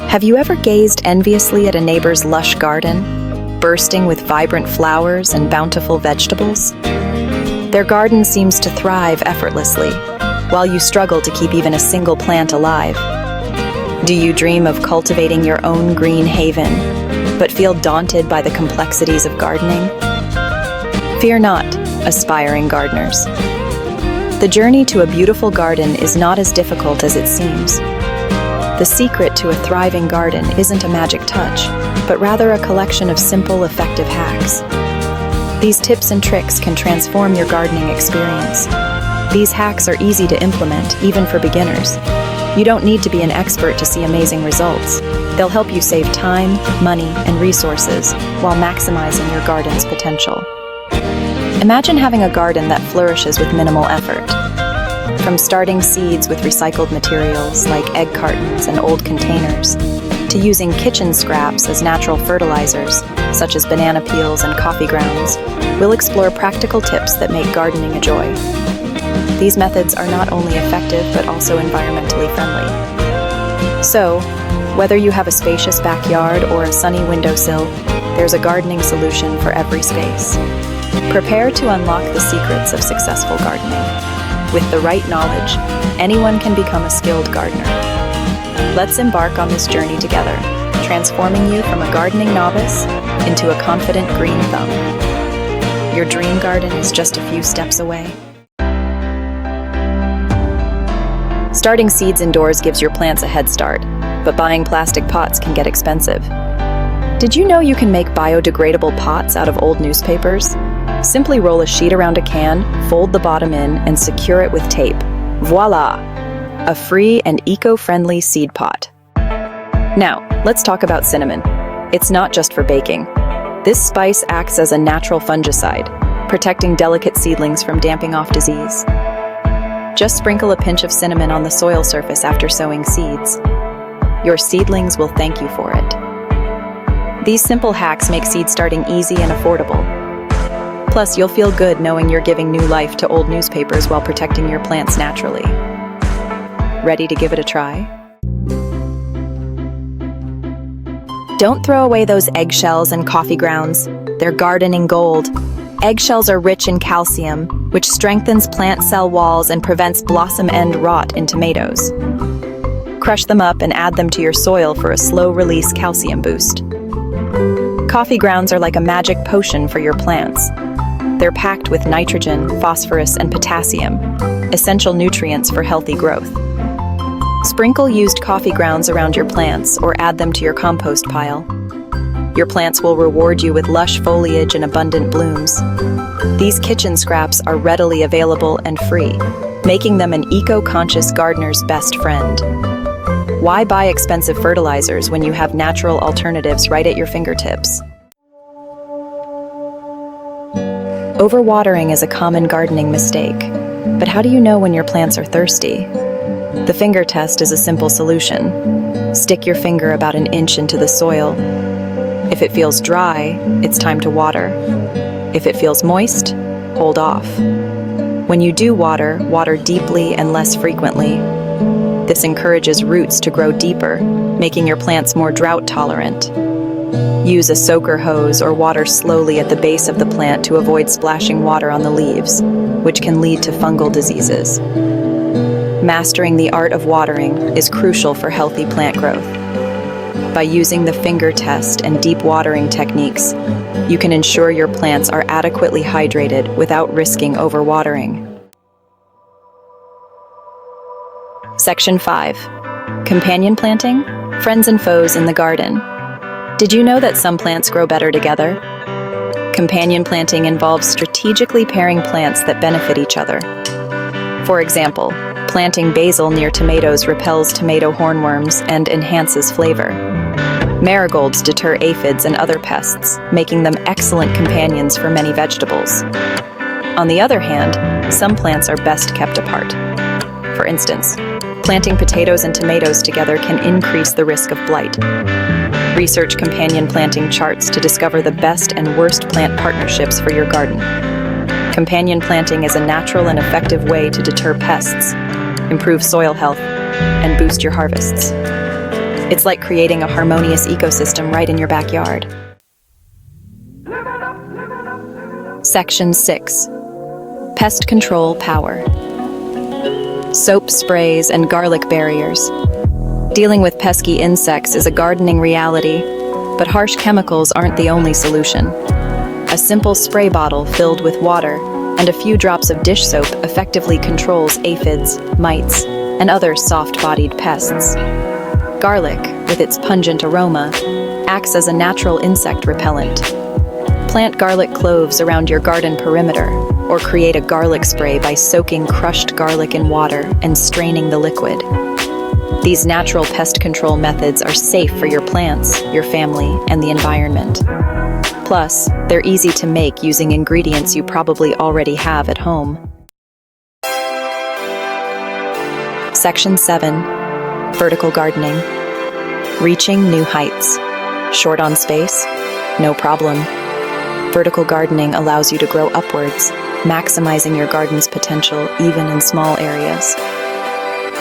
Have you ever gazed enviously at a neighbor's lush garden, bursting with vibrant flowers and bountiful vegetables? Their garden seems to thrive effortlessly, while you struggle to keep even a single plant alive. Do you dream of cultivating your own green haven, but feel daunted by the complexities of gardening? Fear not, aspiring gardeners. The journey to a beautiful garden is not as difficult as it seems. The secret to a thriving garden isn't a magic touch, but rather a collection of simple, effective hacks. These tips and tricks can transform your gardening experience. These hacks are easy to implement, even for beginners. You don't need to be an expert to see amazing results. They'll help you save time, money, and resources while maximizing your garden's potential. Imagine having a garden that flourishes with minimal effort. From starting seeds with recycled materials like egg cartons and old containers, to using kitchen scraps as natural fertilizers, such as banana peels and coffee grounds, we'll explore practical tips that make gardening a joy. These methods are not only effective but also environmentally friendly. So, whether you have a spacious backyard or a sunny windowsill, there's a gardening solution for every space. Prepare to unlock the secrets of successful gardening. With the right knowledge, anyone can become a skilled gardener. Let's embark on this journey together, transforming you from a gardening novice into a confident green thumb. Your dream garden is just a few steps away. Starting seeds indoors gives your plants a head start, but buying plastic pots can get expensive. Did you know you can make biodegradable pots out of old newspapers? Simply roll a sheet around a can, fold the bottom in, and secure it with tape. Voila! A free and eco-friendly seed pot. Now, let's talk about cinnamon. It's not just for baking. This spice acts as a natural fungicide, protecting delicate seedlings from damping off disease. Just sprinkle a pinch of cinnamon on the soil surface after sowing seeds. Your seedlings will thank you for it. These simple hacks make seed starting easy and affordable. Plus, you'll feel good knowing you're giving new life to old newspapers while protecting your plants naturally. Ready to give it a try? Don't throw away those eggshells and coffee grounds. They're gardening gold. Eggshells are rich in calcium, which strengthens plant cell walls and prevents blossom end rot in tomatoes. Crush them up and add them to your soil for a slow-release calcium boost. Coffee grounds are like a magic potion for your plants. They're packed with nitrogen, phosphorus, and potassium, essential nutrients for healthy growth. Sprinkle used coffee grounds around your plants or add them to your compost pile. Your plants will reward you with lush foliage and abundant blooms. These kitchen scraps are readily available and free, making them an eco-conscious gardener's best friend. Why buy expensive fertilizers when you have natural alternatives right at your fingertips? Overwatering is a common gardening mistake, but how do you know when your plants are thirsty? The finger test is a simple solution. Stick your finger about an inch into the soil. If it feels dry, it's time to water. If it feels moist, hold off. When you do water, water deeply and less frequently. This encourages roots to grow deeper, making your plants more drought tolerant. Use a soaker hose or water slowly at the base of the plant to avoid splashing water on the leaves, which can lead to fungal diseases. Mastering the art of watering is crucial for healthy plant growth. By using the finger test and deep watering techniques, you can ensure your plants are adequately hydrated without risking overwatering. Section 5. Companion planting, friends and foes in the garden. Did you know that some plants grow better together? Companion planting involves strategically pairing plants that benefit each other. For example, planting basil near tomatoes repels tomato hornworms and enhances flavor. Marigolds deter aphids and other pests, making them excellent companions for many vegetables. On the other hand, some plants are best kept apart. For instance, planting potatoes and tomatoes together can increase the risk of blight. Research companion planting charts to discover the best and worst plant partnerships for your garden. Companion planting is a natural and effective way to deter pests, improve soil health, and boost your harvests. It's like creating a harmonious ecosystem right in your backyard. Section 6. Pest control power. Soap sprays and garlic barriers. Dealing with pesky insects is a gardening reality, but harsh chemicals aren't the only solution. A simple spray bottle filled with water and a few drops of dish soap effectively controls aphids, mites, and other soft-bodied pests. Garlic, with its pungent aroma, acts as a natural insect repellent. Plant garlic cloves around your garden perimeter, or create a garlic spray by soaking crushed garlic in water and straining the liquid. These natural pest control methods are safe for your plants, your family, and the environment. Plus, they're easy to make using ingredients you probably already have at home. Section 7. Vertical gardening. Reaching new heights. Short on space? No problem. Vertical gardening allows you to grow upwards, maximizing your garden's potential even in small areas.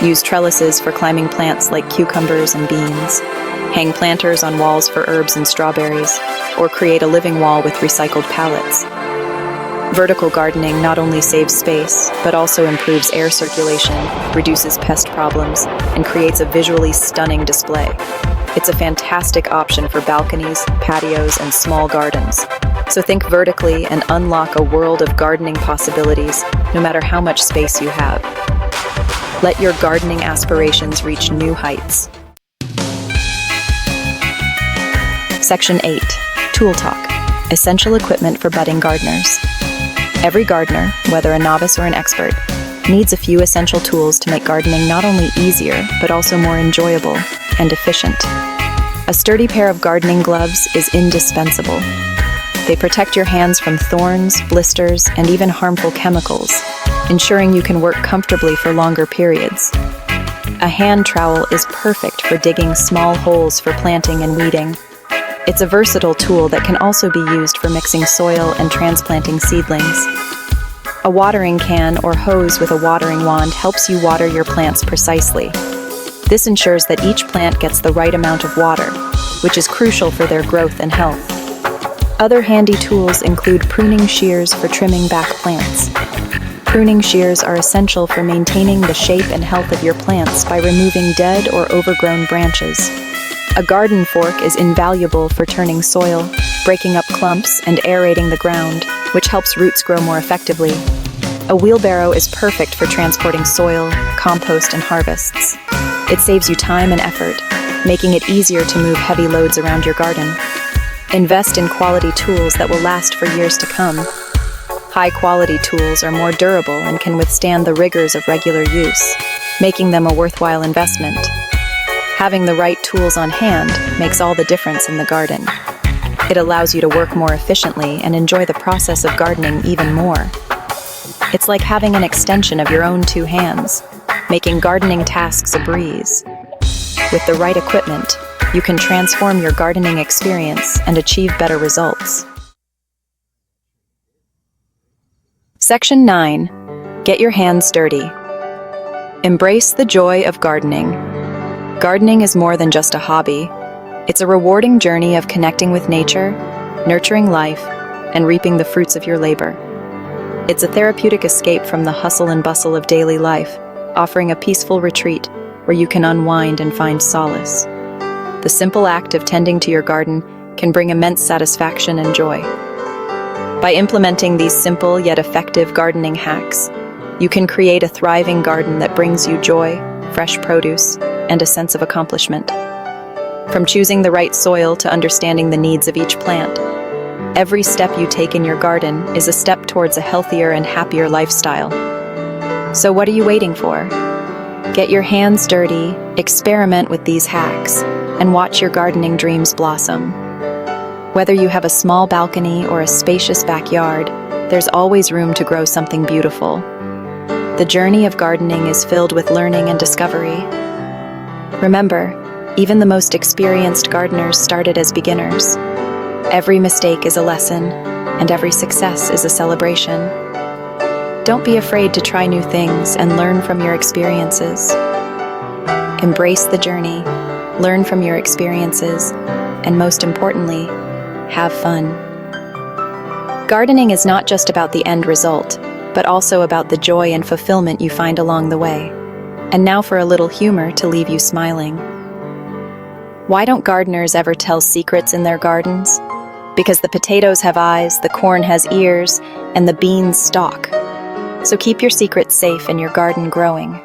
Use trellises for climbing plants like cucumbers and beans. Hang planters on walls for herbs and strawberries, or create a living wall with recycled pallets. Vertical gardening not only saves space, but also improves air circulation, reduces pest problems, and creates a visually stunning display. It's a fantastic option for balconies, patios, and small gardens. So think vertically and unlock a world of gardening possibilities, no matter how much space you have. Let your gardening aspirations reach new heights. Section 8. Tool Talk. Essential equipment for budding gardeners. Every gardener, whether a novice or an expert, needs a few essential tools to make gardening not only easier, but also more enjoyable and efficient. A sturdy pair of gardening gloves is indispensable. They protect your hands from thorns, blisters, and even harmful chemicals, ensuring you can work comfortably for longer periods. A hand trowel is perfect for digging small holes for planting and weeding. It's a versatile tool that can also be used for mixing soil and transplanting seedlings. A watering can or hose with a watering wand helps you water your plants precisely. This ensures that each plant gets the right amount of water, which is crucial for their growth and health. Other handy tools include pruning shears for trimming back plants. Pruning shears are essential for maintaining the shape and health of your plants by removing dead or overgrown branches. A garden fork is invaluable for turning soil, breaking up clumps, and aerating the ground, which helps roots grow more effectively. A wheelbarrow is perfect for transporting soil, compost, and harvests. It saves you time and effort, making it easier to move heavy loads around your garden. Invest in quality tools that will last for years to come. High-quality tools are more durable and can withstand the rigors of regular use, making them a worthwhile investment. Having the right tools on hand makes all the difference in the garden. It allows you to work more efficiently and enjoy the process of gardening even more. It's like having an extension of your own two hands, making gardening tasks a breeze. With the right equipment, you can transform your gardening experience and achieve better results. Section 9. Get your hands dirty. Embrace the joy of gardening. Gardening is more than just a hobby. It's a rewarding journey of connecting with nature, nurturing life, and reaping the fruits of your labor. It's a therapeutic escape from the hustle and bustle of daily life, offering a peaceful retreat where you can unwind and find solace. The simple act of tending to your garden can bring immense satisfaction and joy. By implementing these simple yet effective gardening hacks, you can create a thriving garden that brings you joy, fresh produce, and a sense of accomplishment. From choosing the right soil to understanding the needs of each plant, every step you take in your garden is a step towards a healthier and happier lifestyle. So what are you waiting for? Get your hands dirty, experiment with these hacks, and watch your gardening dreams blossom. Whether you have a small balcony or a spacious backyard, there's always room to grow something beautiful. The journey of gardening is filled with learning and discovery. Remember, even the most experienced gardeners started as beginners. Every mistake is a lesson, and every success is a celebration. Don't be afraid to try new things and learn from your experiences. Embrace the journey, learn from your experiences, and most importantly, have fun. Gardening is not just about the end result, but also about the joy and fulfillment you find along the way. And now for a little humor to leave you smiling. Why don't gardeners ever tell secrets in their gardens? Because the potatoes have eyes, the corn has ears, and the beans stalk. So keep your secrets safe and your garden growing.